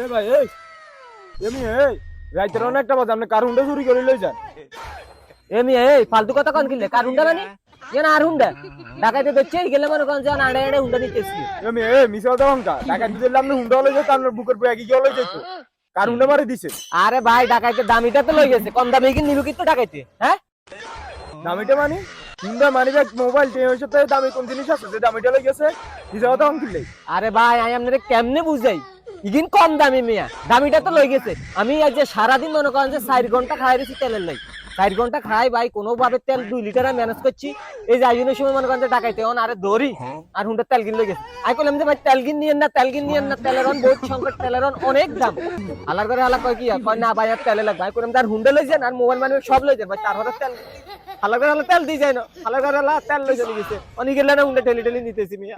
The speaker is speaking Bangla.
এ ভাই এই রাইতের অনেকটা বাজে আপনি কার হুন্ডা চুরি করে লই যান। এই ফালতু কথা কোন কিনলে কার হুন্ডা মানে যেন আর হুন্ডা ঢাকাইতে দেখছে গেলে মনে করেন যে আড়ে আড়ে হুন্ডা নিতেছি। মিছা কথা বলকা টাকা দিতে আপনি হুন্ডা লই যেত আপনার বুকের ব্যাগে গিয়ে লই যেত কার হুন্ডা মারি দিছে। আরে ভাই ঢাকাইতে দামিটা তো লই গেছে কম দামি কি নিব কিন্তু ঢাকাইতে হ্যাঁ দামিটা মানে হুন্ডা মানি ব্যাগ মোবাইল টেনের সাথে দামি কোন জিনিস আছে যে দামিটা লই গেছে মিছা কথা বল কিনলে। আরে ভাই আমি আপনাদের কেমনে বুঝাই ইগিন কম দামি মিয়া দামিটা তো লই গেছে আমি আজ যে সারাদিন মনে করেন যে 4 ঘন্টা খাই রয়েছি তেলের লাই 4 ঘন্টা খাই ভাই কোনোভাবে তেল 2 লিটার ম্যানেজ করছি এই যে আইনের সময় মনে করেন যে টাকাইতে অন আরে দড়ি আর হুন্ডা তেল কিন লই গেছে আমি কইলাম যে ভাই তেল কিন নিয়েন না তেলের অন বহুত সংকট তেলের অন অনেক দাম হালার করে হালা কয় কি কয় না ভাই আর তেলে লাগবে আমি কইলাম তার হুন্ডা লই যান আর মোবাইল মানে সব লই যান ভাই 4000 তেল হালার করে হালা তেল দি যায় না হালার করে হালা তেল লই যান গেছে অনেক গেলে না হুন্ডা ঠেলি নিতেছি মিয়া